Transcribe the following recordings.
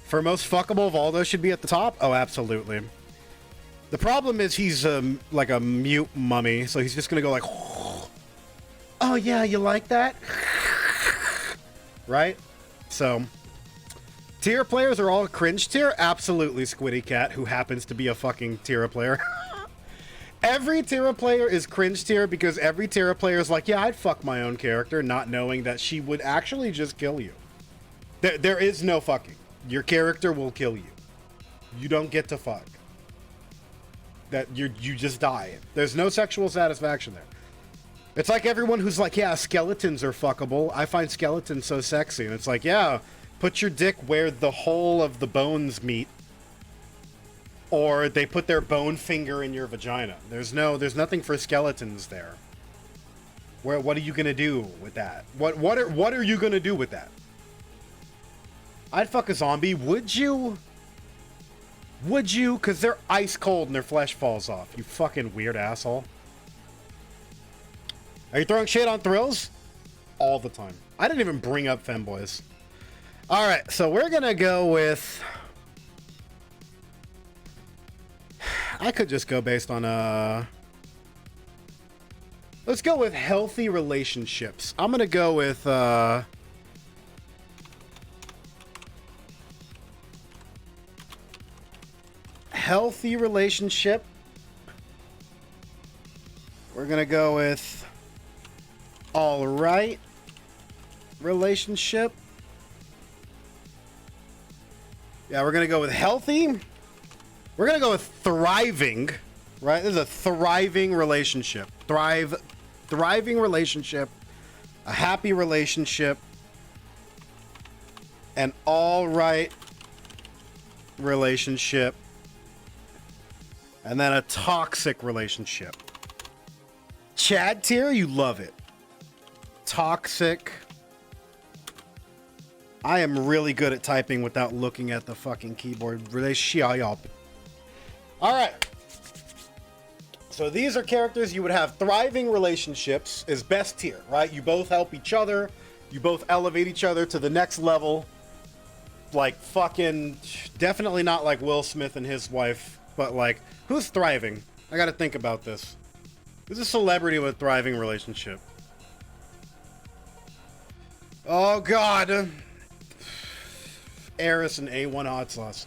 For most fuckable, Valdo should be at the top? Oh, absolutely. The problem is he's like a mute mummy, so he's just gonna go like, oh yeah, you like that? Right? So, tier players are all cringe tier? Absolutely, Squiddy Cat, who happens to be a fucking tier player. Every Tira player is cringe tier because every Tira player is like, yeah, I'd fuck my own character, not knowing that she would actually just kill you. There is no fucking. Your character will kill you. You don't get to fuck. You just die. There's no sexual satisfaction there. It's like everyone who's like, yeah, skeletons are fuckable. I find skeletons so sexy. And it's like, yeah, put your dick where the hole of the bones meet. Or they put their bone finger in your vagina. There's nothing for skeletons there. What are you gonna do with that? What are you gonna do with that? I'd fuck a zombie. Would you? Would you? Because they're ice cold and their flesh falls off. You fucking weird asshole. Are you throwing shade on thrills? All the time. I didn't even bring up femboys. All right, so we're gonna go with. I could just go based on let's go with healthy relationships. I'm gonna go with healthy relationship. We're gonna go with all right relationship. Yeah, we're gonna go with healthy. We're going to go with thriving, right? This is a thriving relationship. Thriving relationship, a happy relationship, an all right relationship, and then a toxic relationship. Chad tier, you love it. Toxic. I am really good at typing without looking at the fucking keyboard. Relationship. All right. So these are characters you would have thriving relationships is best tier, right? You both help each other. You both elevate each other to the next level. Like fucking, definitely not like Will Smith and his wife, but like, who's thriving? I got to think about this. Who's a celebrity with a thriving relationship? Oh God. Eris and A1 hot sauce.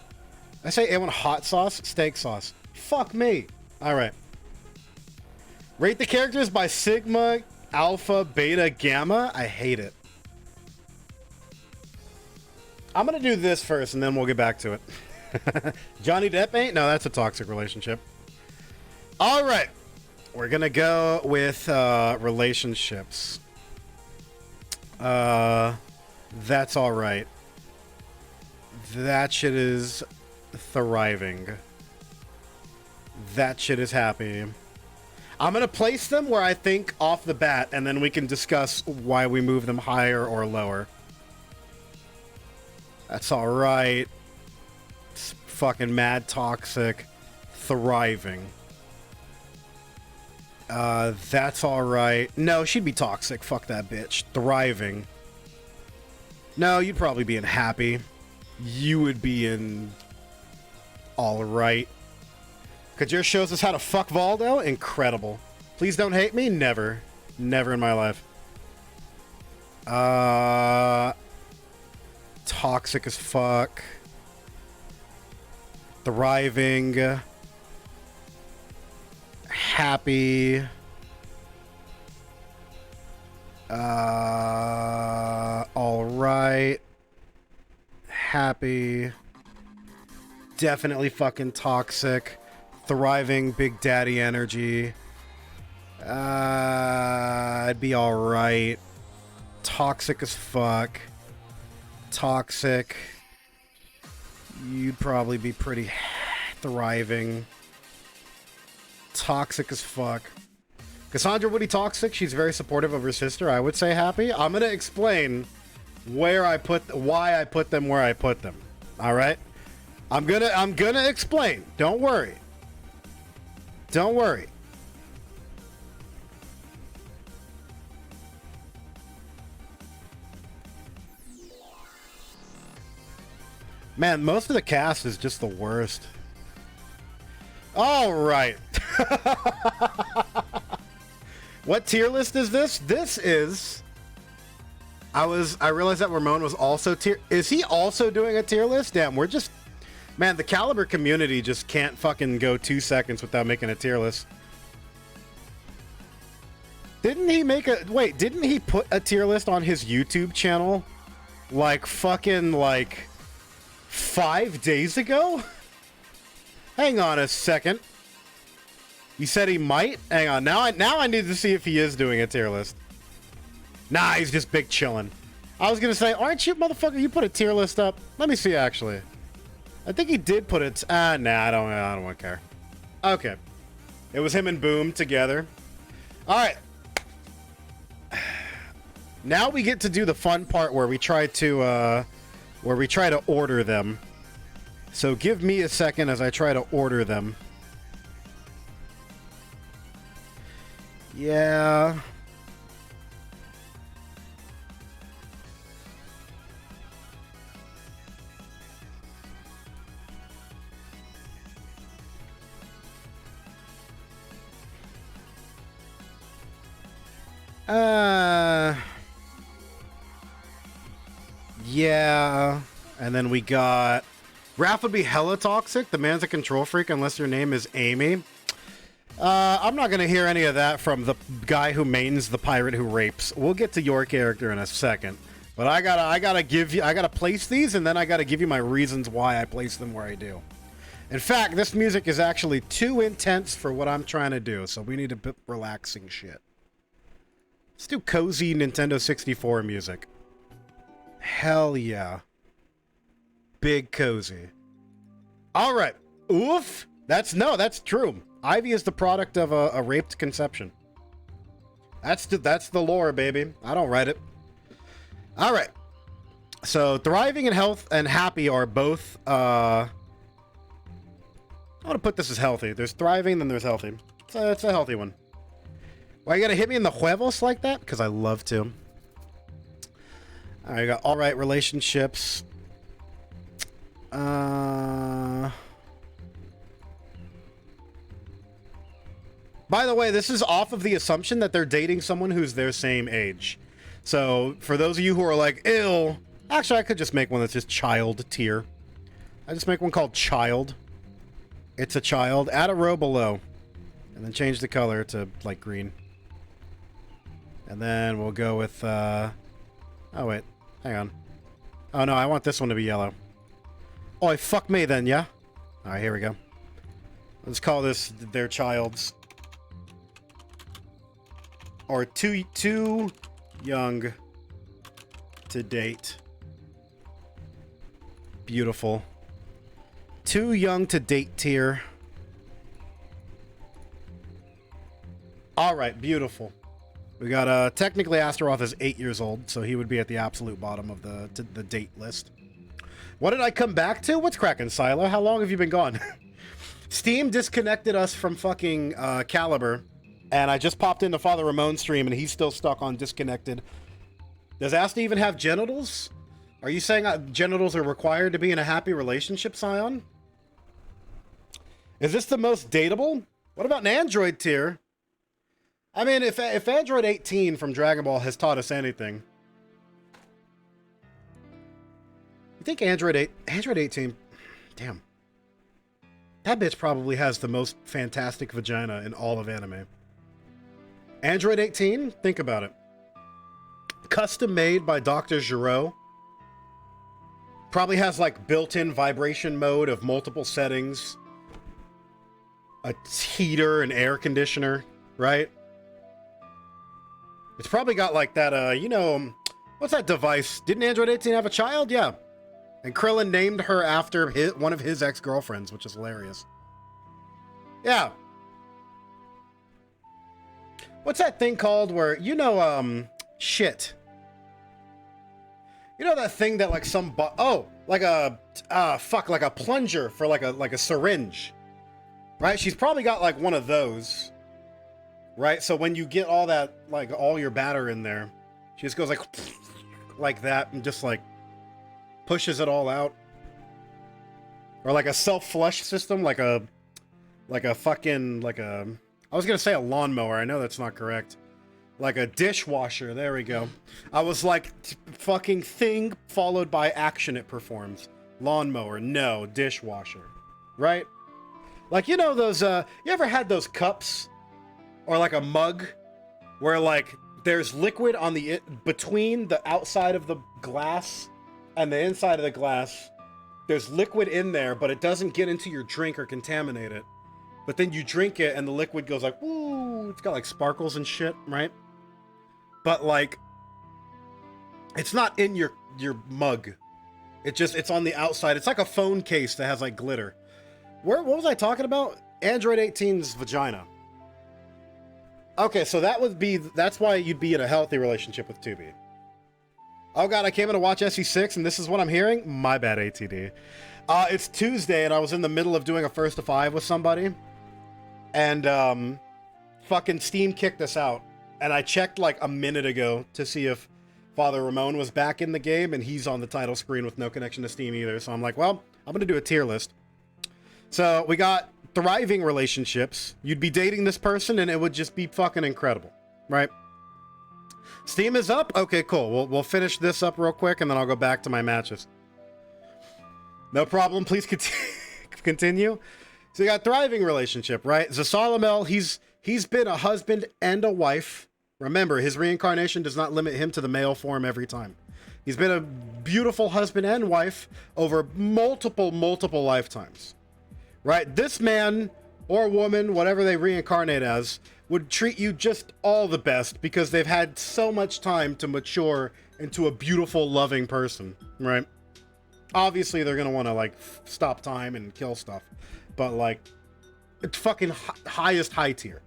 I say A1 hot sauce, steak sauce. Fuck me. All right. Rate the characters by Sigma, Alpha, Beta, Gamma. I hate it. I'm going to do this first and then we'll get back to it. Johnny Depp ain't? No, that's a toxic relationship. All right. We're going to go with relationships. That's all right. That shit is thriving. That shit is happy. I'm going to place them where I think off the bat, and then we can discuss why we move them higher or lower. That's all right. It's fucking mad toxic. Thriving. That's all right. No, she'd be toxic. Fuck that bitch. Thriving. No, you'd probably be in happy. You would be in all right. Kajir shows us how to fuck Valdo. Incredible. Please don't hate me. Never. Never in my life. Toxic as fuck. Thriving. Happy. All right. Happy. Definitely fucking toxic. Thriving, big daddy energy. I'd be all right. Toxic as fuck. Toxic. You'd probably be pretty thriving. Toxic as fuck. Cassandra Woody toxic. She's very supportive of her sister. I would say happy. I'm gonna explain why I put them where I put them. All right. I'm gonna explain. Don't worry. Don't worry. Man, most of the cast is just the worst. All right. What tier list is this? This is... I realized that Ramon was also tier... Is he also doing a tier list? Damn, we're just... Man, the Caliber community just can't fucking go 2 seconds without making a tier list. Didn't he make a... Wait, didn't he put a tier list on his YouTube channel? Like, fucking, like... 5 days ago? Hang on a second. You said he might? Hang on. Now I need to see if he is doing a tier list. Nah, he's just big chilling. I was gonna say, aren't you, motherfucker? You put a tier list up. Let me see, actually. I think he did put it. Nah, I don't want to care. Okay. It was him and Boom together. All right. Now we get to do the fun part where we try to order them. So give me a second as I try to order them. Yeah. Yeah. And then we got... Raph would be hella toxic. The man's a control freak unless your name is Amy. I'm not going to hear any of that from the guy who mains the pirate who rapes. We'll get to your character in a second. But I gotta place these, and then I gotta give you my reasons why I place them where I do. In fact, this music is actually too intense for what I'm trying to do, so we need a bit relaxing shit. Let's do cozy Nintendo 64 music. Hell yeah. Big cozy. All right. Oof. That's true. Ivy is the product of a raped conception. That's the lore, baby. I don't write it. All right. So thriving and health and happy are both. I want to put this as healthy. There's thriving, then there's healthy. So it's a healthy one. Why you gotta hit me in the huevos like that? Because I love to. All right, I got all right relationships. By the way, this is off of the assumption that they're dating someone who's their same age. So, for those of you who are like, ill, actually, I could just make one that's just child tier. I just make one called child. It's a child. Add a row below. And then change the color to, like, green. And then we'll go with, oh, wait. Hang on. Oh, no, I want this one to be yellow. Oh, fuck me then, yeah? Alright, here we go. Let's call this their child's. Or too young to date. Beautiful. Too young to date tier. Alright, beautiful. We got, technically Astaroth is 8 years old, so he would be at the absolute bottom of the date list. What did I come back to? What's cracking, Silo? How long have you been gone? Steam disconnected us from fucking Caliber, and I just popped into Father Ramon's stream, and he's still stuck on disconnected. Does Asta even have genitals? Are you saying genitals are required to be in a happy relationship, Scion? Is this the most dateable? What about an Android tier? I mean, if Android 18 from Dragon Ball has taught us anything... You think Android 18... Damn. That bitch probably has the most fantastic vagina in all of anime. Android 18? Think about it. Custom made by Dr. Giraud. Probably has like built-in vibration mode of multiple settings. A heater and air conditioner, right? It's probably got like that, you know, what's that device? Didn't Android 18 have a child? Yeah. And Krillin named her after one of his ex-girlfriends, which is hilarious. Yeah. What's that thing called where, you know, shit. You know that thing that like like a plunger for like a syringe. Right? She's probably got like one of those. Right? So when you get all that, like all your batter in there, she just goes like that and just like pushes it all out. Or like a self-flush system, like a fucking, like a, I was gonna say a lawnmower, I know that's not correct. Like a dishwasher, there we go. I was like, fucking thing followed by action it performs. Lawnmower, no, dishwasher. Right? Like, you know those, you ever had those cups? Or like a mug? Where like, there's liquid on the, between the outside of the glass and the inside of the glass. There's liquid in there, but it doesn't get into your drink or contaminate it. But then you drink it and the liquid goes like, ooh, it's got like sparkles and shit, right? But like, it's not in your mug. It's on the outside. It's like a phone case that has like glitter. What was I talking about? Android 18's vagina. Okay, so that's why you'd be in a healthy relationship with Tubi. Oh god, I came in to watch SC6 and this is what I'm hearing? My bad, ATD. It's Tuesday and I was in the middle of doing a first to 5 with somebody. And, fucking Steam kicked us out. And I checked like a minute ago to see if Father Ramon was back in the game, and he's on the title screen with no connection to Steam either. So I'm like, well, I'm gonna do a tier list. So we got thriving relationships. You'd be dating this person and it would just be fucking incredible, right? Steam is up? Okay, cool. We'll finish this up real quick and then I'll go back to my matches. No problem, please continue. So you got thriving relationship, right? Zasalamel, he's been a husband and a wife. Remember, his reincarnation does not limit him to the male form every time. He's been a beautiful husband and wife over multiple lifetimes, right? This man or woman, whatever they reincarnate as, would treat you just all the best because they've had so much time to mature into a beautiful, loving person, right? Obviously, they're going to want to, like, stop time and kill stuff. But, like, it's fucking highest high tier.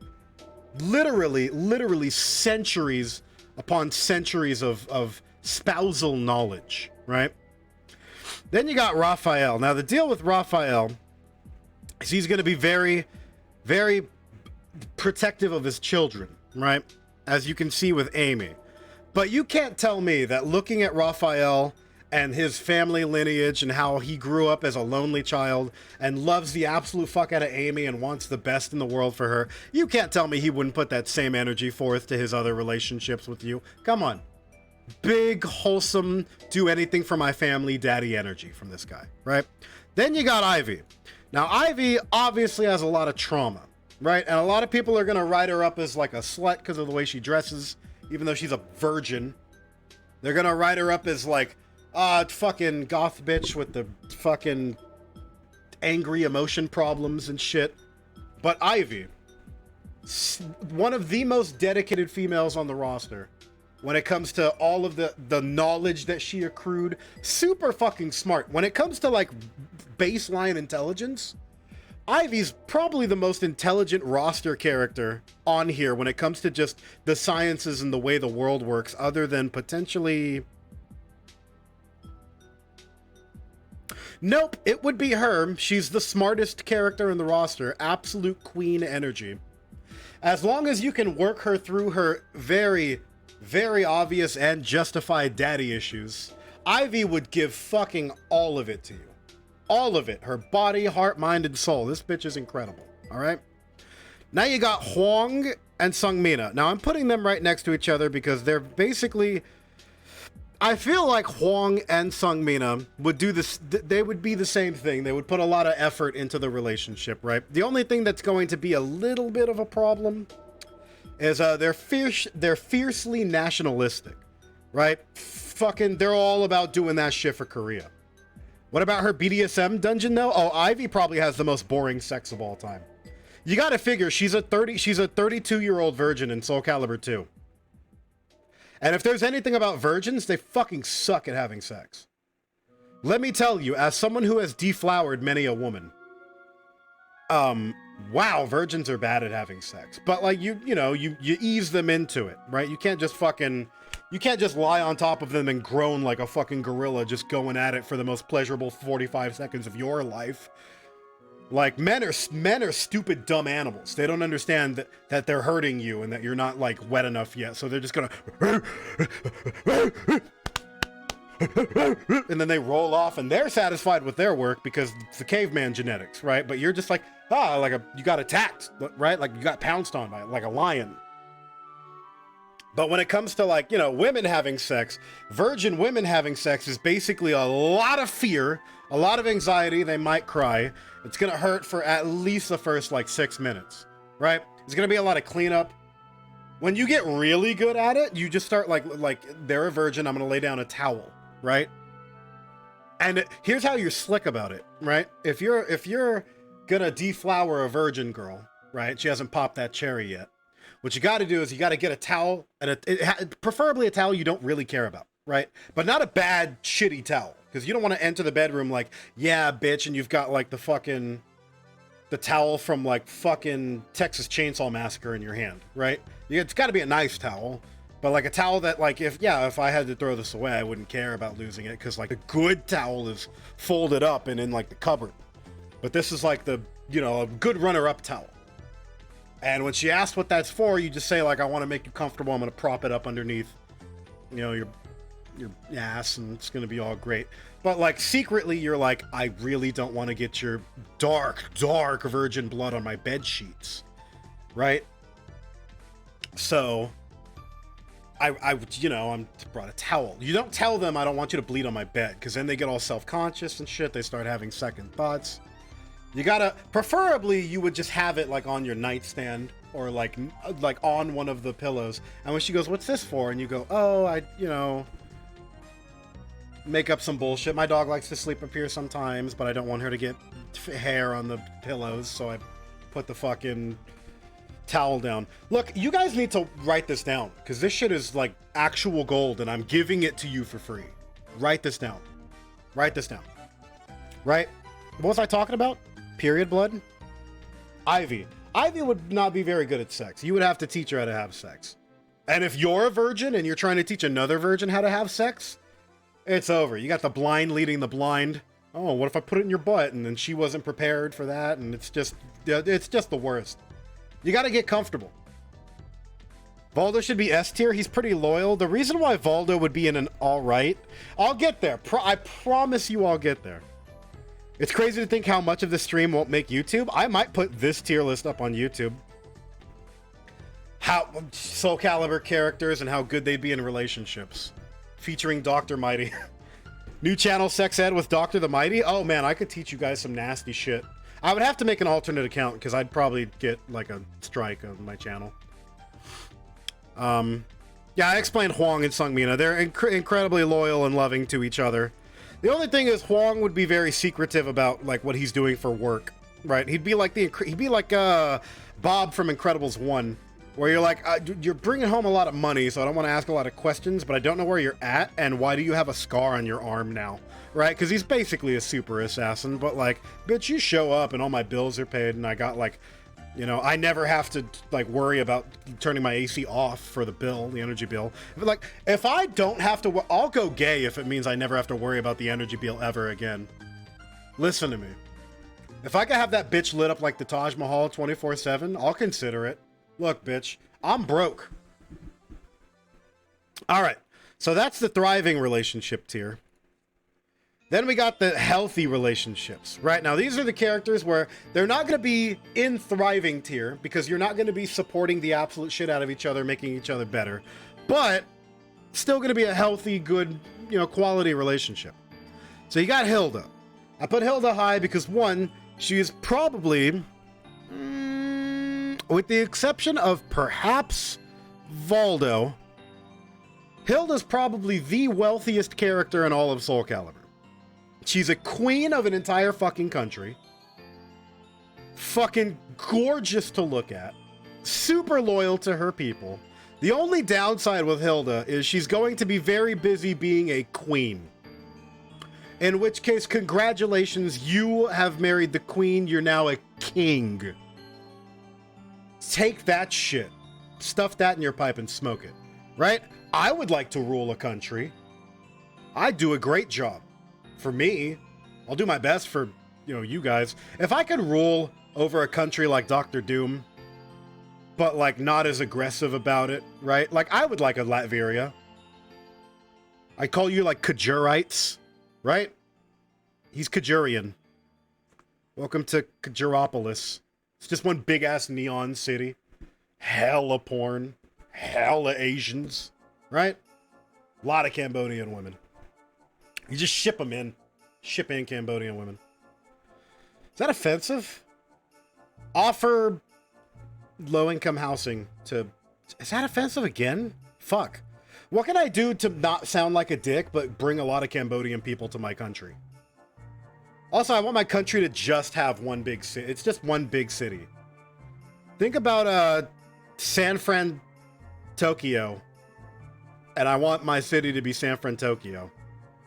Literally centuries upon centuries of spousal knowledge, right? Then you got Raphael. Now, the deal with Raphael is he's going to be very, very protective of his children, right? As you can see with Amy. But you can't tell me that looking at Raphael and his family lineage and how he grew up as a lonely child and loves the absolute fuck out of Amy and wants the best in the world for her, you can't tell me he wouldn't put that same energy forth to his other relationships with you. Come on. Big, wholesome, do anything for my family daddy energy from this guy, right? Then you got Ivy. Now, Ivy obviously has a lot of trauma, right? And a lot of people are going to write her up as like a slut because of the way she dresses, even though she's a virgin. They're going to write her up as like, fucking goth bitch with the fucking angry emotion problems and shit. But Ivy, one of the most dedicated females on the roster when it comes to all of the knowledge that she accrued. Super fucking smart. When it comes to like baseline intelligence, Ivy's probably the most intelligent roster character on here when it comes to just the sciences and the way the world works, other than potentially... Nope, it would be her. She's the smartest character in the roster. Absolute queen energy. As long as you can work her through her very, very obvious and justified daddy issues, Ivy would give fucking all of it to you. All of it. Her body, heart, mind, and soul. This bitch is incredible. All right? Now you got Huang and Sungmina. Now I'm putting them right next to each other because they're basically... I feel like Huang and Sungmina would do this. They would be the same thing. They would put a lot of effort into the relationship, right? The only thing that's going to be a little bit of a problem is they're fiercely nationalistic, right? Fucking, they're all about doing that shit for Korea. What about her BDSM dungeon though? Oh, Ivy probably has the most boring sex of all time. You got to figure she's a 32-year-old virgin in Soul Calibur 2. And if there's anything about virgins, they fucking suck at having sex. Let me tell you, as someone who has deflowered many a woman, wow, virgins are bad at having sex. But like you ease them into it, right? You can't just lie on top of them and groan like a fucking gorilla just going at it for the most pleasurable 45 seconds of your life. Like, men are stupid, dumb animals. They don't understand that they're hurting you and that you're not, like, wet enough yet. So they're just gonna... and then they roll off and they're satisfied with their work because it's the caveman genetics, right? But you're just like, you got attacked, right? Like you got pounced on by like a lion. But when it comes to like, women having sex, virgin women having sex is basically a lot of fear, a lot of anxiety. They might cry. It's going to hurt for at least the first like 6 minutes, right? It's going to be a lot of cleanup. When you get really good at it, you just start like they're a virgin. I'm going to lay down a towel, right? And here's how you're slick about it, right? If you're going to deflower a virgin girl, right? She hasn't popped that cherry yet. What you got to do is you got to get a towel, and preferably a towel you don't really care about, right? But not a bad, shitty towel, because you don't want to enter the bedroom like, yeah, bitch, and you've got like the towel from like fucking Texas Chainsaw Massacre in your hand, right? It's got to be a nice towel, but like a towel that like, if I had to throw this away, I wouldn't care about losing it, because like a good towel is folded up and in like the cupboard. But this is like a good runner-up towel. And when she asks what that's for, you just say, like, I want to make you comfortable. I'm going to prop it up underneath, your ass, and it's going to be all great. But, like, secretly, you're like, I really don't want to get your dark, dark virgin blood on my bed sheets, right? So, I brought a towel. You don't tell them I don't want you to bleed on my bed, because then they get all self-conscious and shit. They start having second thoughts. You gotta, preferably you would just have it like on your nightstand or like on one of the pillows. And when she goes, what's this for? And you go, oh, I make up some bullshit. My dog likes to sleep up here sometimes, but I don't want her to get hair on the pillows. So I put the fucking towel down. Look, you guys need to write this down, because this shit is like actual gold and I'm giving it to you for free. Write this down. Write this down. Right? What was I talking about? Period blood? Ivy. Ivy would not be very good at sex. You would have to teach her how to have sex. And if you're a virgin and you're trying to teach another virgin how to have sex, it's over. You got the blind leading the blind. Oh, what if I put it in your butt? And then she wasn't prepared for that. And it's just the worst. You got to get comfortable. Valdo should be S tier. He's pretty loyal. The reason why Valdo would be in an all right, I'll get there. I promise you I'll get there. It's crazy to think how much of the stream won't make YouTube. I might put this tier list up on YouTube. How Soul Calibur characters and how good they'd be in relationships. Featuring Dr. Mighty. New channel sex ed with Dr. the Mighty. Oh man, I could teach you guys some nasty shit. I would have to make an alternate account because I'd probably get like a strike on my channel. Yeah, I explained Huang and Sungmina. They're incredibly loyal and loving to each other. The only thing is Huang would be very secretive about like what he's doing for work, right? He'd be like Bob from Incredibles 1, where you're like, you're bringing home a lot of money, so I don't want to ask a lot of questions, but I don't know where you're at, and why do you have a scar on your arm now, right? Because he's basically a super assassin, but like, bitch, you show up and all my bills are paid, and I got like, I never have to like worry about turning my AC off for the bill, the energy bill. Like, if I don't have to, I'll go gay if it means I never have to worry about the energy bill ever again. Listen to me. If I could have that bitch lit up like the Taj Mahal 24/7, I'll consider it. Look, bitch, I'm broke. All right, so that's the thriving relationship tier. Then we got the healthy relationships, right? Now, these are the characters where they're not going to be in thriving tier because you're not going to be supporting the absolute shit out of each other, making each other better, but still going to be a healthy, good, quality relationship. So you got Hilda. I put Hilda high because, one, she is probably, with the exception of perhaps Valdo, Hilda's probably the wealthiest character in all of Soul Calibur. She's a queen of an entire fucking country. Fucking gorgeous to look at. Super loyal to her people. The only downside with Hilda is she's going to be very busy being a queen. In which case, congratulations, you have married the queen, you're now a king. Take that shit. Stuff that in your pipe and smoke it. Right? I would like to rule a country. I'd do a great job. For me, I'll do my best for, you guys. If I could rule over a country like Dr. Doom, but like not as aggressive about it, right? Like I would like a Latveria. I call you like Kajurites, right? He's Kajurian. Welcome to Kajuropolis. It's just one big ass neon city. Hella porn. Hella Asians. Right? A lot of Cambodian women. You just ship them in. Ship in Cambodian women. Is that offensive? Offer low-income housing to... Is that offensive again? Fuck. What can I do to not sound like a dick, but bring a lot of Cambodian people to my country? Also, I want my country to just have one big city. It's just one big city. Think about San Fran, Tokyo. And I want my city to be San Fran, Tokyo.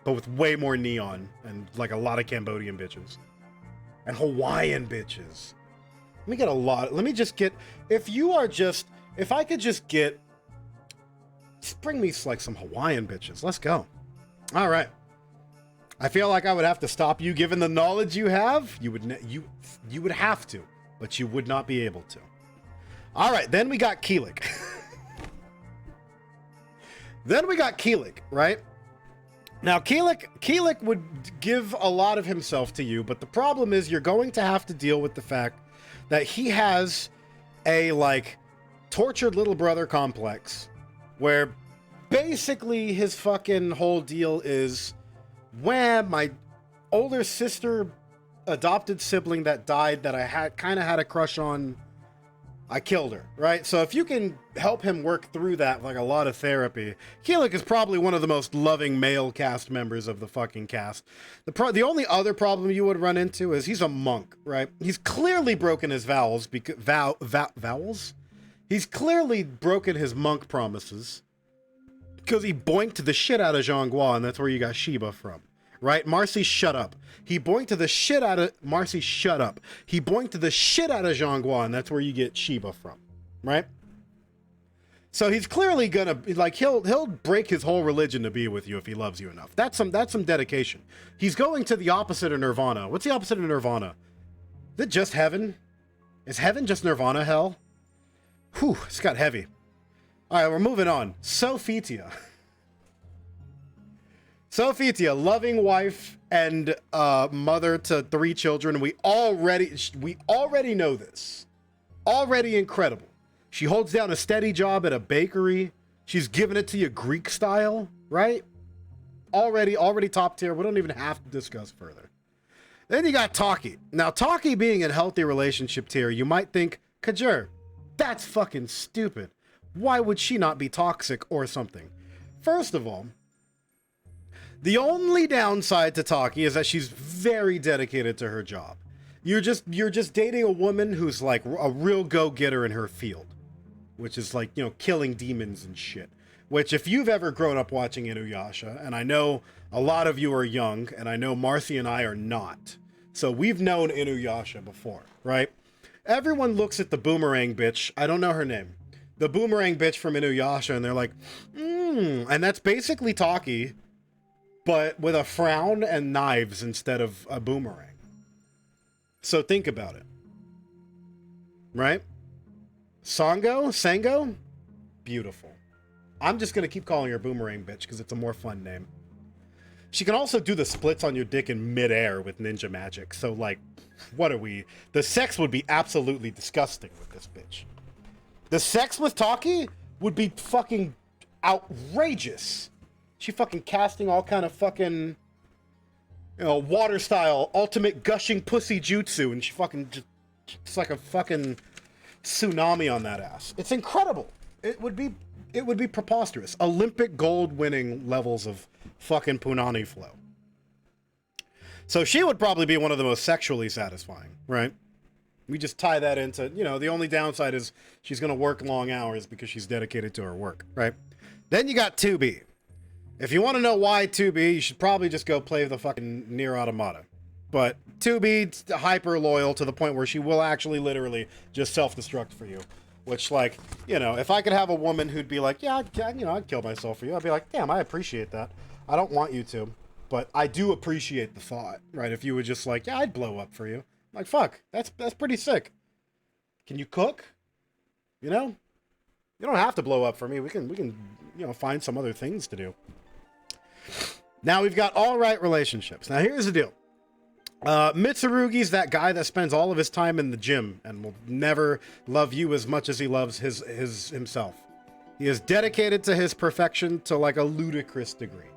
But with way more neon and like a lot of Cambodian bitches. And Hawaiian bitches. Let me get a lot. Let me just get... If I could just get... Just bring me like some Hawaiian bitches. Let's go. All right. I feel like I would have to stop you given the knowledge you have. You would have to, but you would not be able to. All right, then we got Keelik. Right? Now, Keelik would give a lot of himself to you, but the problem is you're going to have to deal with the fact that he has a, like, tortured little brother complex where basically his fucking whole deal is... When my older sister, adopted sibling that died that I kind of had a crush on, I killed her, right? So if you can help him work through that, like a lot of therapy, Keelik is probably one of the most loving male cast members of the fucking cast. The only other problem you would run into is he's a monk, right? He's clearly broken his vows because vowels. He's clearly broken his monk promises. Because he boinked the shit out of Zhonghua, and that's where you got Shiba from. Right? Marcy, shut up. He boinked the shit out of... Marcy, shut up. He boinked the shit out of Zhonghua, and that's where you get Shiba from. Right? So he's clearly gonna... Like, he'll break his whole religion to be with you if he loves you enough. That's some dedication. He's going to the opposite of Nirvana. What's the opposite of Nirvana? Is it just heaven? Is heaven just Nirvana hell? Whew, it's got heavy. All right, we're moving on. Sophitia. Sophitia, loving wife and mother to 3 children. We already know this. Already incredible. She holds down a steady job at a bakery. She's giving it to you Greek style, right? Already top tier. We don't even have to discuss further. Then you got Taki. Now, Taki being in healthy relationship tier, you might think, Kajur, that's fucking stupid. Why would she not be toxic or something? First of all, the only downside to Taki is that she's very dedicated to her job. You're just dating a woman who's like a real go-getter in her field, which is like, you know, killing demons and shit. Which if you've ever grown up watching Inuyasha, and I know a lot of you are young, and I know Marcy and I are not. So we've known Inuyasha before, right? Everyone looks at the boomerang bitch. I don't know her name. The boomerang bitch from Inuyasha, and they're like, and that's basically Taki, but with a frown and knives instead of a boomerang. So think about it. Right? Sango? Beautiful. I'm just gonna keep calling her boomerang bitch because it's a more fun name. She can also do the splits on your dick in midair with ninja magic. So like, what are we? The sex would be absolutely disgusting with this bitch. The sex with Taki would be fucking outrageous. She fucking casting all kind of fucking, you know, water style, ultimate gushing pussy jutsu, and she fucking just like a fucking tsunami on that ass. It's incredible. It would be preposterous. Olympic gold winning levels of fucking punani flow. So she would probably be one of the most sexually satisfying, right? We just tie that into, you know, the only downside is she's going to work long hours because she's dedicated to her work, right? Then you got 2B. If you want to know why 2B, you should probably just go play the fucking Nier Automata. But 2B, hyper loyal to the point where she will actually literally just self-destruct for you. Which, like, you know, if I could have a woman who'd be like, yeah, I'd kill myself for you. I'd be like, damn, I appreciate that. I don't want you to, but I do appreciate the thought, right? If you were just like, yeah, I'd blow up for you. Like, fuck, that's pretty sick. Can you cook? You know? You don't have to blow up for me. We can, you know, find some other things to do. Now we've got all right relationships. Now here's the deal. Mitsurugi's that guy that spends all of his time in the gym and will never love you as much as he loves himself. He is dedicated to his perfection to like a ludicrous degree,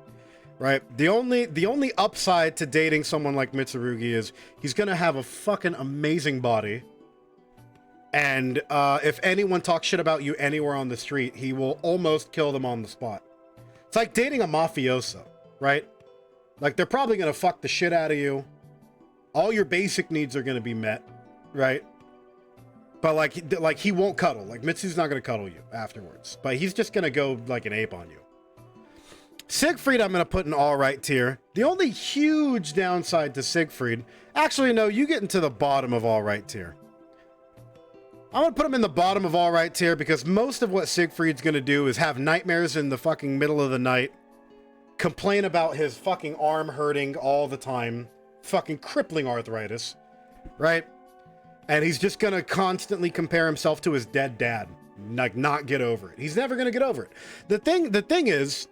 right? The only upside to dating someone like Mitsurugi is he's gonna have a fucking amazing body. And if anyone talks shit about you anywhere on the street, he will almost kill them on the spot. It's like dating a mafioso, right? Like they're probably gonna fuck the shit out of you. All your basic needs are gonna be met, right? But like he won't cuddle. Like Mitsu's not gonna cuddle you afterwards. But he's just gonna go like an ape on you. Siegfried I'm gonna put in all right tier. The only huge downside to Siegfried, actually no, you get into the bottom of all right tier. I'm gonna put him in the bottom of all right tier because most of what Siegfried's gonna do is have nightmares in the fucking middle of the night, complain about his fucking arm hurting all the time, fucking crippling arthritis, right? And he's just gonna constantly compare himself to his dead dad, like not get over it. He's never gonna get over it. The thing is,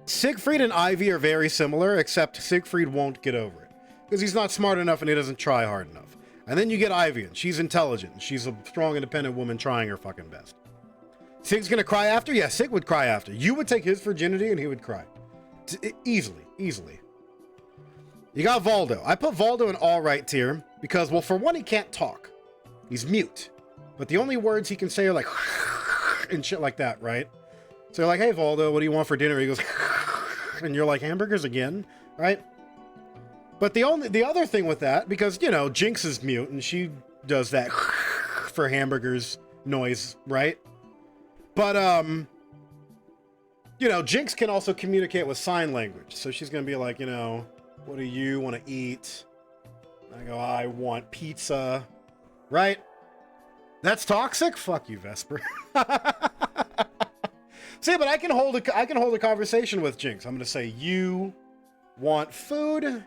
Siegfried and Ivy are very similar, except Siegfried won't get over it because he's not smart enough and he doesn't try hard enough. And then you get Ivy, and she's intelligent, and she's a strong, independent woman trying her fucking best. Sig's gonna cry after? Yeah, Sig would cry after. You would take his virginity, and he would cry. Easily. You got Valdo. I put Valdo in all right tier, because, well, for one, he can't talk. He's mute. But the only words he can say are like, and shit like that, right? So you're like, hey, Valdo, what do you want for dinner? He goes, and you're like, hamburgers again, right? But the other thing with that, because, you know, Jinx is mute and she does that for hamburgers noise, right? But, you know, Jinx can also communicate with sign language. So she's going to be like, you know, what do you want to eat? I go, I want pizza, right? That's toxic? Fuck you, Vesper. See, but I can hold a conversation with Jinx. I'm going to say, you want food?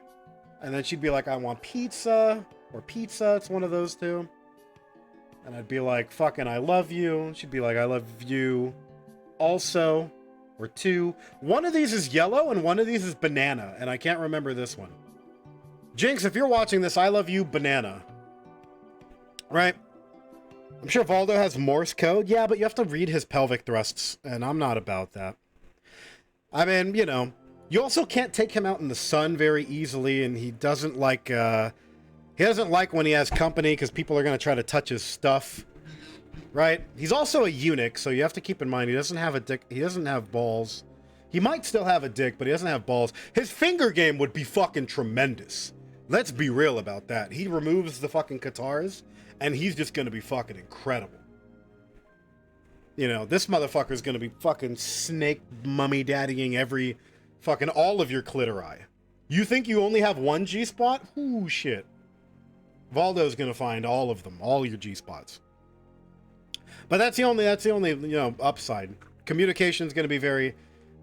And then she'd be like, I want pizza, or pizza, it's one of those two. And I'd be like, fucking, I love you. She'd be like, I love you also, or two. One of these is yellow, and one of these is banana, and I can't remember this one. Jinx, if you're watching this, I love you, banana. Right? I'm sure Valdo has Morse code. Yeah, but you have to read his pelvic thrusts, and I'm not about that. I mean, you know, you also can't take him out in the sun very easily, and he doesn't like when he has company because people are going to try to touch his stuff, right? He's also a eunuch, so you have to keep in mind he doesn't have a dick. He doesn't have balls. He might still have a dick, but he doesn't have balls. His finger game would be fucking tremendous. Let's be real about that. He removes the fucking guitars, and he's just going to be fucking incredible. You know, this motherfucker's going to be fucking snake mummy daddying every... fucking all of your clitori. You think you only have one G-spot? Ooh, shit. Valdo's gonna find all of them, all your G-spots. But that's the only, you know, upside. Communication's gonna be very,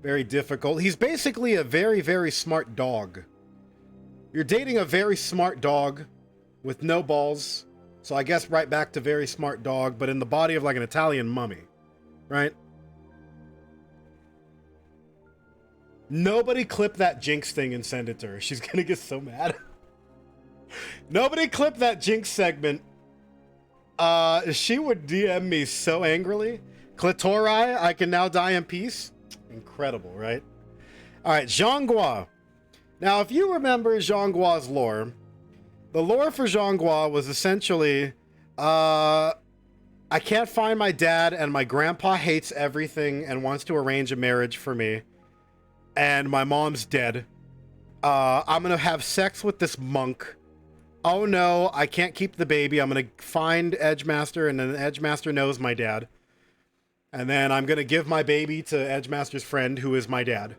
very difficult. He's basically a very, very smart dog. You're dating a very smart dog with no balls. So I guess right back to very smart dog, but in the body of like an Italian mummy. Right? Nobody clip that Jinx thing and send it to her. She's gonna get so mad. Nobody clip that Jinx segment. She would DM me so angrily. Clitori, I can now die in peace. Incredible, right? Alright, Zhongguo. Now, if you remember Zhongguo's lore, the lore for Zhongguo was essentially, I can't find my dad and my grandpa hates everything and wants to arrange a marriage for me. And my mom's dead. I'm gonna have sex with this monk. Oh no, I can't keep the baby. I'm gonna find Edgemaster, and then Edgemaster knows my dad. And then I'm gonna give my baby to Edgemaster's friend, who is my dad.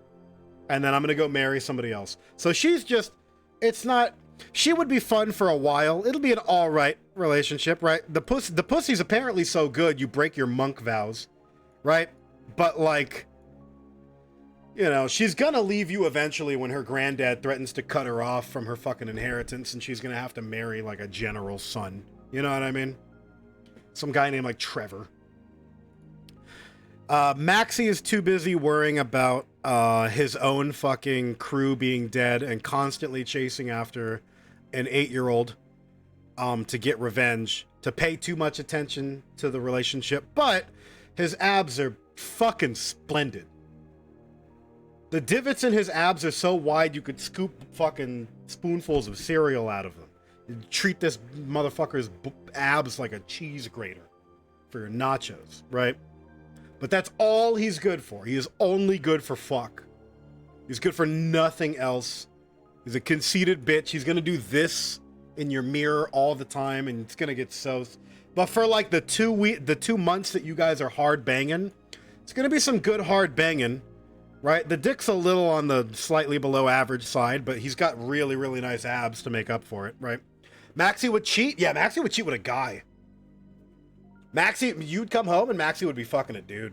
And then I'm gonna go marry somebody else. So she's just, it's not, she would be fun for a while. It'll be an alright relationship, right? The pussy's apparently so good, you break your monk vows, right? But like, you know, she's gonna leave you eventually when her granddad threatens to cut her off from her fucking inheritance, and she's gonna have to marry, like, a general's son. You know what I mean? Some guy named, like, Trevor. Maxie is too busy worrying about his own fucking crew being dead and constantly chasing after an 8-year-old to get revenge, to pay too much attention to the relationship, but his abs are fucking splendid. The divots in his abs are so wide you could scoop fucking spoonfuls of cereal out of them. You treat this motherfucker's abs like a cheese grater for your nachos, right? But that's all he's good for. He is only good for fuck. He's good for nothing else. He's a conceited bitch. He's gonna do this in your mirror all the time, and it's gonna get so... But for like the 2 months that you guys are hard banging, it's gonna be some good hard banging. Right? The dick's a little on the slightly below average side, but he's got really, really nice abs to make up for it, right? Maxie would cheat? Yeah, Maxie would cheat with a guy. Maxie, you'd come home and Maxie would be fucking a dude.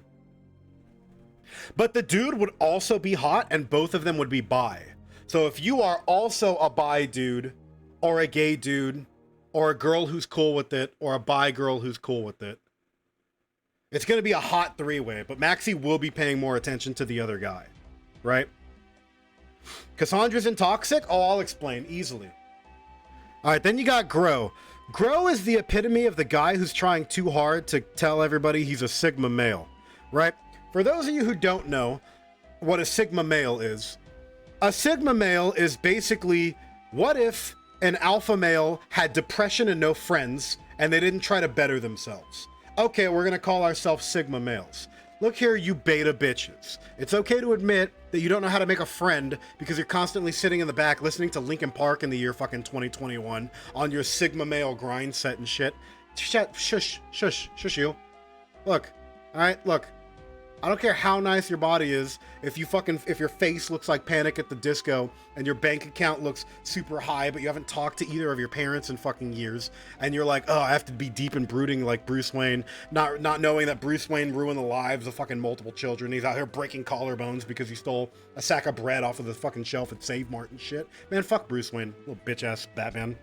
But the dude would also be hot and both of them would be bi. So if you are also a bi dude, or a gay dude, or a girl who's cool with it, or a bi girl who's cool with it, it's going to be a hot 3-way, but Maxie will be paying more attention to the other guy, right? Cassandra's in Toxic? Oh, I'll explain easily. All right, then you got Grow. Grow is the epitome of the guy who's trying too hard to tell everybody he's a Sigma male, right? For those of you who don't know what a Sigma male is, a Sigma male is basically, what if an alpha male had depression and no friends, and they didn't try to better themselves? Okay, we're gonna call ourselves Sigma males. Look here, you beta bitches. It's okay to admit that you don't know how to make a friend because you're constantly sitting in the back listening to Linkin Park in the year fucking 2021 on your Sigma male grind set and shit. Shush you. Look, alright, look. I don't care how nice your body is, if your face looks like Panic at the Disco and your bank account looks super high, but you haven't talked to either of your parents in fucking years, and you're like, oh, I have to be deep and brooding like Bruce Wayne, not knowing that Bruce Wayne ruined the lives of fucking multiple children. He's out here breaking collarbones because he stole a sack of bread off of the fucking shelf at Save Mart and shit. Man, fuck Bruce Wayne, little bitch ass Batman.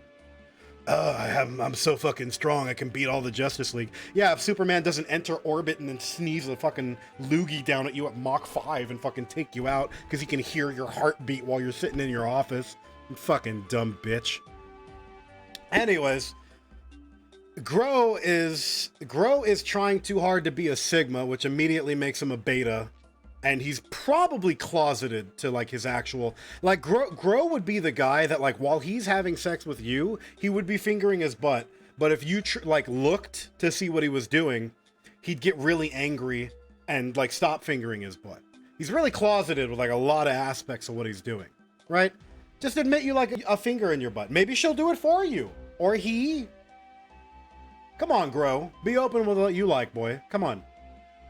I'm so fucking strong, I can beat all the Justice League. Yeah, if Superman doesn't enter orbit and then sneeze a fucking loogie down at you at Mach 5 and fucking take you out because he can hear your heartbeat while you're sitting in your office. You fucking dumb bitch. Anyways, Grow is trying too hard to be a Sigma, which immediately makes him a beta. And he's probably closeted to like his actual, like Grow would be the guy that like while he's having sex with you, he would be fingering his butt. But if you like looked to see what he was doing, he'd get really angry and like stop fingering his butt. He's really closeted with like a lot of aspects of what he's doing, right? Just admit you like a finger in your butt. Maybe she'll do it for you, or he. Come on, Grow. Be open with what you like, boy. Come on.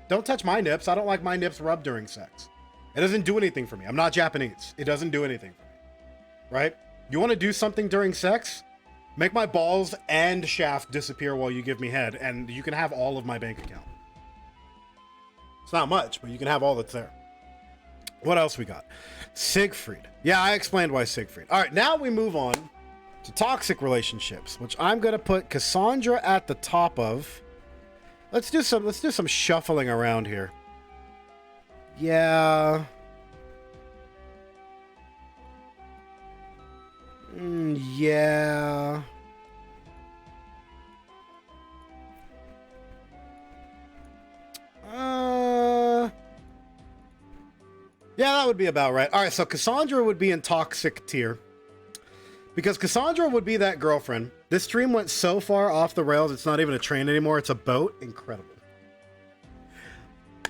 Don't touch my nips. I don't like my nips rubbed during sex. It doesn't do anything for me. I'm not Japanese. It doesn't do anything for me. Right? You want to do something during sex? Make my balls and shaft disappear while you give me head, and you can have all of my bank account. It's not much, but you can have all that's there. What else we got? Siegfried. Yeah, I explained why Siegfried. All right, now we move on to toxic relationships, which I'm going to put Cassandra at the top of. Let's do some shuffling around here. Yeah. Yeah. Yeah, that would be about right. All right, so Cassandra would be in toxic tier. Because Cassandra would be that girlfriend. This stream went so far off the rails, it's not even a train anymore, it's a boat. Incredible.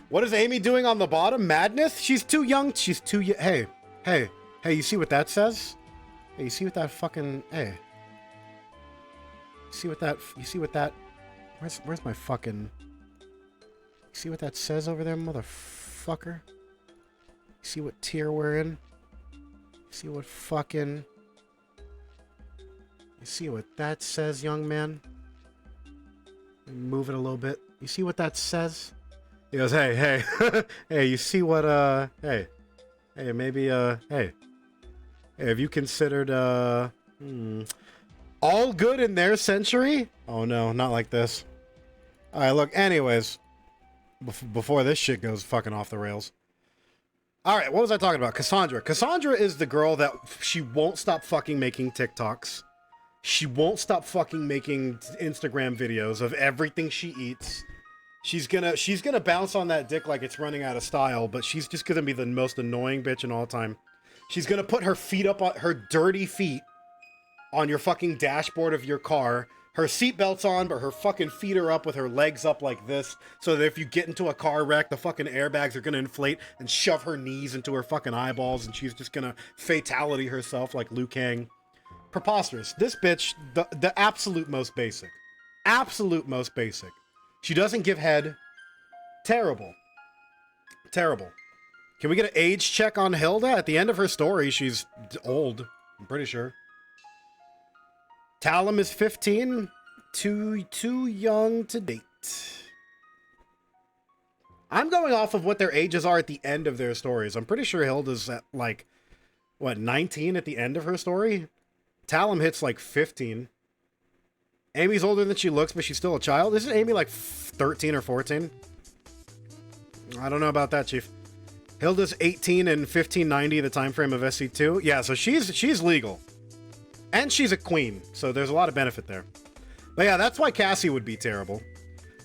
What is Amy doing on the bottom? Madness? She's too young. She's too young. Hey, you see what that says? Hey, you see what that fucking... Hey. You see what that... Where's my fucking... You see what that says over there, motherfucker? You see what tier we're in? You see what fucking... You see what that says, young man? Move it a little bit. You see what that says? He goes, hey, hey, you see what, hey, maybe, hey, have you considered, all good in their century? Oh no, not like this. Alright, look, anyways, before this shit goes fucking off the rails. All right, what was I talking about? Cassandra. Cassandra is the girl that she won't stop fucking making TikToks. She won't stop fucking making Instagram videos of everything she eats. She's gonna bounce on that dick like it's running out of style, but she's just gonna be the most annoying bitch in all time. She's gonna put her feet up on her dirty feet on your fucking dashboard of your car. Her seatbelt's on, but her fucking feet are up with her legs up like this, so that if you get into a car wreck, the fucking airbags are gonna inflate and shove her knees into her fucking eyeballs, and she's just gonna fatality herself like Liu Kang. Preposterous. This bitch, the absolute most basic. Absolute most basic. She doesn't give head. Terrible. Terrible. Can we get an age check on Hilda? At the end of her story, she's old. I'm pretty sure. Talum is 15. Too young to date. I'm going off of what their ages are at the end of their stories. I'm pretty sure Hilda's at, like, what, 19 at the end of her story? Talum hits, like, 15. Amy's older than she looks, but she's still a child. Isn't Amy, like, 13 or 14? I don't know about that, Chief. Hilda's 18 in 1590, the time frame of SC2. Yeah, so she's legal. And she's a queen, so there's a lot of benefit there. But yeah, that's why Cassie would be terrible.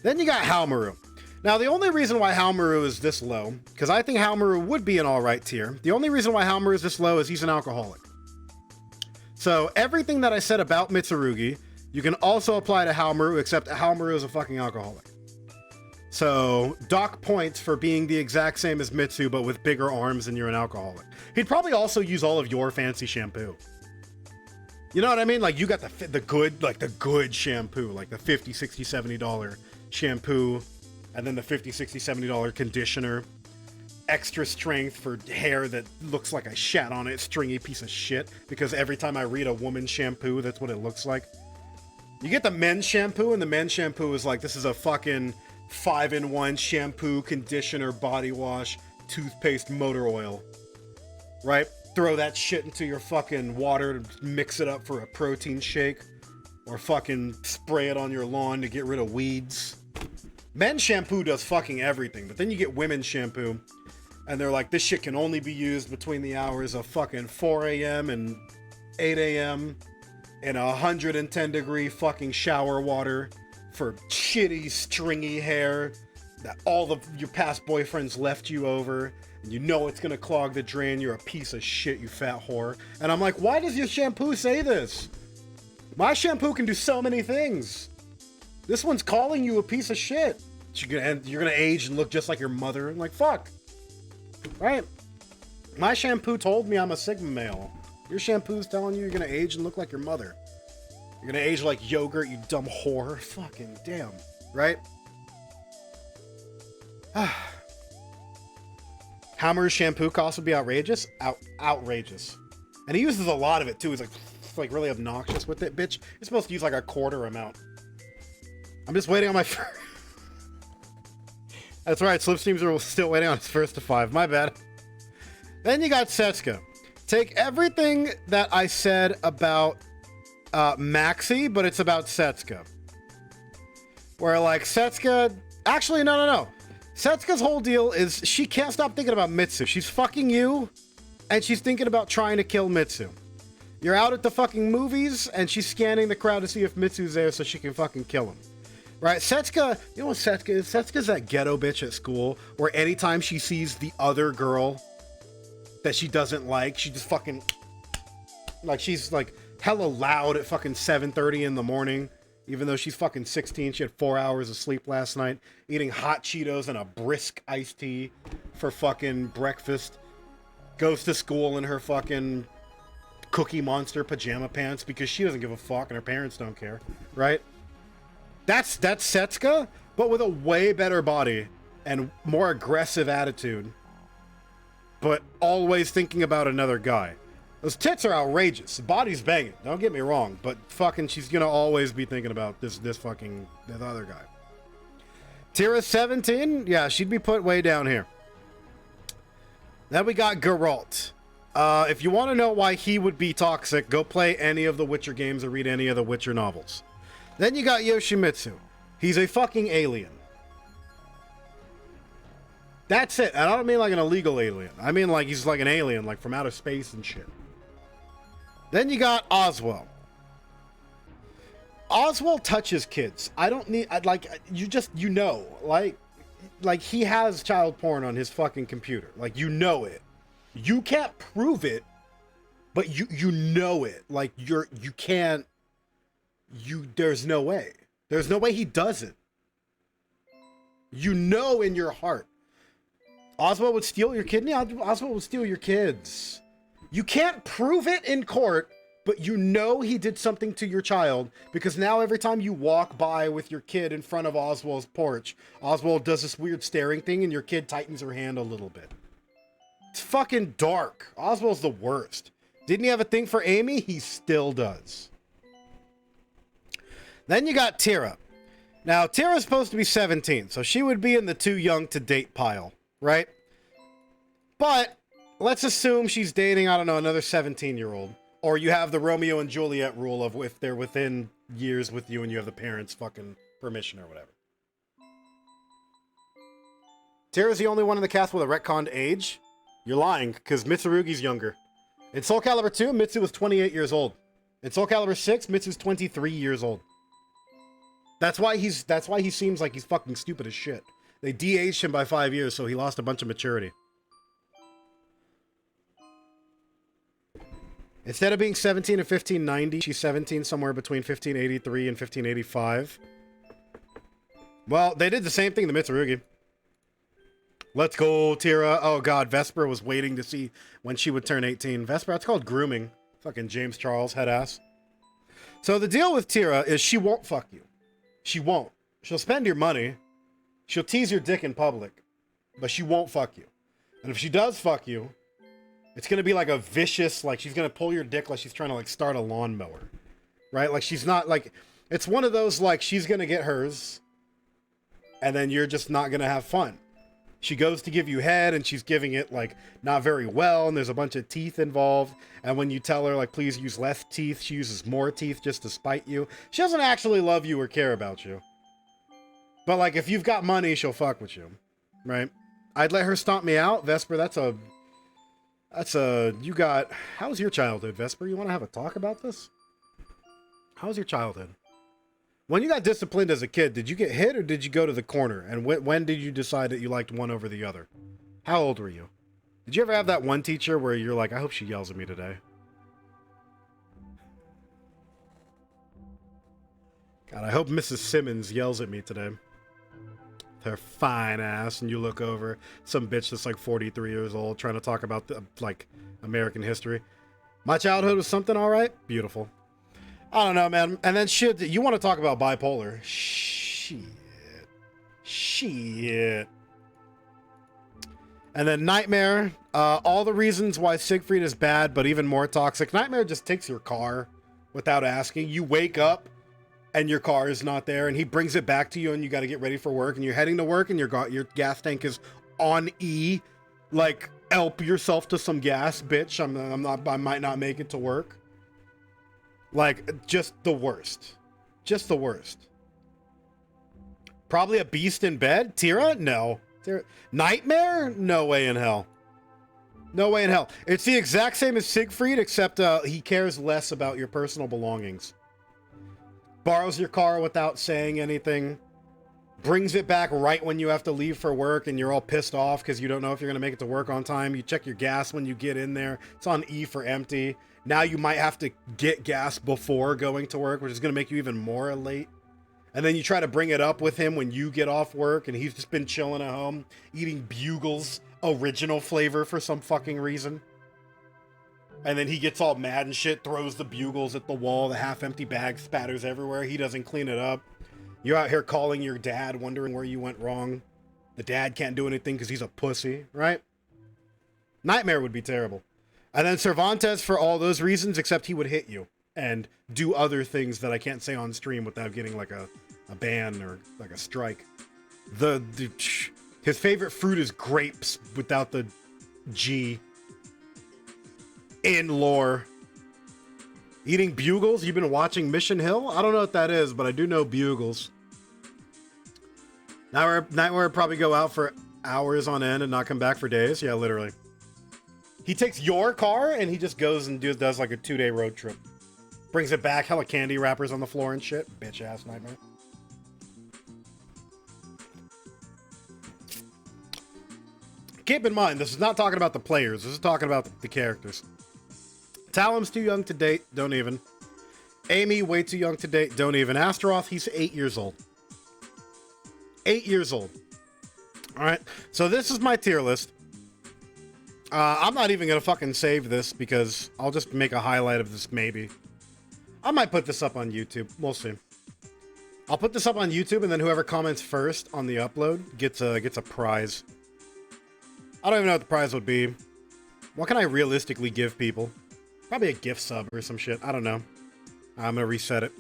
Then you got Hal Meru. Now, the only reason why Hal Meru is this low, because I think Hal Meru would be an alright tier. The only reason why Hal Meru is this low is he's an alcoholic. So everything that I said about Mitsurugi, you can also apply to Hal Meru, except Hal Meru is a fucking alcoholic. So, dock points for being the exact same as Mitsu, but with bigger arms and you're an alcoholic. He'd probably also use all of your fancy shampoo. You know what I mean? Like, you got the good shampoo, like the $50, $60, $70 shampoo, and then the $50, $60, $70 conditioner. Extra strength for hair that looks like I shat on it, stringy piece of shit, because every time I read a woman's shampoo, that's what it looks like. You get the men's shampoo, and the men's shampoo is like, this is a fucking 5-in-1 shampoo, conditioner, body wash, toothpaste, motor oil. Right? Throw that shit into your fucking water to mix it up for a protein shake. Or fucking spray it on your lawn to get rid of weeds. Men's shampoo does fucking everything, but then you get women's shampoo, and they're like, this shit can only be used between the hours of fucking 4 a.m. and 8 a.m. in 110 degree fucking shower water for shitty, stringy hair that all of your past boyfriends left you over, and you know it's gonna clog the drain. You're a piece of shit, you fat whore. And I'm like, why does your shampoo say this? My shampoo can do so many things. This one's calling you a piece of shit. You're gonna age and look just like your mother. I'm like, fuck. Right? My shampoo told me I'm a Sigma male. Your shampoo's telling you you're gonna age and look like your mother. You're gonna age like yogurt, you dumb whore. Fucking damn. Right? Hammer's shampoo cost would be outrageous. Outrageous. And he uses a lot of it too. He's like really obnoxious with it, bitch. You're supposed to use like a quarter amount. I'm just waiting on my That's right, Slipstreams are still waiting on his first to 5. My bad. Then you got Cesco. Take everything that I said about Maxi, but it's about Cesco. Where like Cesco... Actually, no. Setsuka's whole deal is she can't stop thinking about Mitsu. She's fucking you, and she's thinking about trying to kill Mitsu. You're out at the fucking movies, and she's scanning the crowd to see if Mitsu's there so she can fucking kill him. Right? Setsuka, you know what Setsuka is? Setsuka's that ghetto bitch at school where anytime she sees the other girl that she doesn't like, she just fucking... Like, she's like hella loud at fucking 7:30 in the morning. Even though she's fucking 16, she had 4 hours of sleep last night, eating hot Cheetos and a brisk iced tea for fucking breakfast. Goes to school in her fucking Cookie Monster pajama pants because she doesn't give a fuck and her parents don't care, right? That's Setsuka, but with a way better body and more aggressive attitude, but always thinking about another guy. Those tits are outrageous. The body's banging. Don't get me wrong, but fucking she's gonna always be thinking about this other guy. Tira 17, yeah, she'd be put way down here. Then we got Geralt. If you want to know why he would be toxic, go play any of the Witcher games or read any of the Witcher novels. Then you got Yoshimitsu. He's a fucking alien. That's it. And I don't mean like an illegal alien. I mean like he's like an alien, like from outer space and shit. Then you got Oswald. Oswald touches kids. I don't need, you know, like he has child porn on his fucking computer. Like, you know it. You can't prove it, but you know it. Like, there's no way. There's no way he doesn't. You know in your heart. Oswald would steal your kidney? Oswald would steal your kids. You can't prove it in court, but you know he did something to your child, because now every time you walk by with your kid in front of Oswald's porch, Oswald does this weird staring thing and your kid tightens her hand a little bit. It's fucking dark. Oswald's the worst. Didn't he have a thing for Amy? He still does. Then you got Tira. Now, Tira's supposed to be 17, so she would be in the too young to date pile, right? But let's assume she's dating, I don't know, another 17-year-old. Or you have the Romeo and Juliet rule of if they're within years with you and you have the parents' fucking permission or whatever. Tira's the only one in the cast with a retconned age? You're lying, because Mitsurugi's younger. In Soul Calibur 2, Mitsu was 28 years old. In Soul Calibur 6, Mitsu's 23 years old. That's why he seems like he's fucking stupid as shit. They de-aged him by 5 years, so he lost a bunch of maturity. Instead of being 17 in 1590, she's 17 somewhere between 1583 and 1585. Well, they did the same thing to Mitsurugi. Let's go, Tira. Oh god, Vesper was waiting to see when she would turn 18. Vesper, that's called grooming. Fucking James Charles, head ass. So the deal with Tira is she won't fuck you. She won't. She'll spend your money. She'll tease your dick in public. But she won't fuck you. And if she does fuck you, it's going to be like a vicious, like she's going to pull your dick like she's trying to like start a lawnmower. Right? Like she's not like, it's one of those like she's going to get hers and then you're just not going to have fun. She goes to give you head and she's giving it like not very well and there's a bunch of teeth involved. And when you tell her like please use less teeth, she uses more teeth just to spite you. She doesn't actually love you or care about you. But like if you've got money, she'll fuck with you. Right? I'd let her stomp me out. Vesper, how's your childhood, Vesper? You want to have a talk about this? How's your childhood? When you got disciplined as a kid, did you get hit or did you go to the corner? And when did you decide that you liked one over the other? How old were you? Did you ever have that one teacher where you're like, I hope she yells at me today? God, I hope Mrs. Simmons yells at me today. With her fine ass, and you look over, some bitch that's like 43 years old trying to talk about like American history. My childhood was something all right. Beautiful. I don't know, man. And then shit, you want to talk about bipolar. Shit. And then Nightmare. All the reasons why Siegfried is bad, but even more toxic. Nightmare just takes your car without asking. You wake up and your car is not there and he brings it back to you and you got to get ready for work and you're heading to work and your gas tank is on E. Like, help yourself to some gas, bitch. I might not make it to work. Like, just the worst. Just the worst. Probably a beast in bed? Tira? No. Nightmare? No way in hell. No way in hell. It's the exact same as Siegfried, except he cares less about your personal belongings. Borrows your car without saying anything. Brings it back right when you have to leave for work and you're all pissed off because you don't know if you're going to make it to work on time. You check your gas when you get in there. It's on E for empty. Now you might have to get gas before going to work, which is going to make you even more late. And then you try to bring it up with him when you get off work and he's just been chilling at home, eating Bugle's original flavor for some fucking reason. And then he gets all mad and shit, throws the Bugles at the wall, the half-empty bag spatters everywhere. He doesn't clean it up. You're out here calling your dad, wondering where you went wrong. The dad can't do anything because he's a pussy, right? Nightmare would be terrible. And then Cervantes for all those reasons, except he would hit you and do other things that I can't say on stream without getting like a ban or like a strike. His favorite fruit is grapes without the G. In lore. Eating Bugles? You've been watching Mission Hill? I don't know what that is, but I do know Bugles. Nightmare would probably go out for hours on end and not come back for days? Yeah, literally. He takes your car and he just goes and does like a 2-day road trip. Brings it back, hella candy wrappers on the floor and shit. Bitch ass nightmare. Keep in mind, this is not talking about the players. This is talking about the characters. Talum's too young to date. Don't even. Amy, way too young to date. Don't even. Astaroth, he's 8 years old. 8 years old. All right. So this is my tier list. I'm not even going to fucking save this because I'll just make a highlight of this maybe. I might put this up on YouTube. We'll see. I'll put this up on YouTube and then whoever comments first on the upload gets a prize. I don't even know what the prize would be. What can I realistically give people? Probably a gift sub or some shit. I don't know. I'm going to reset it.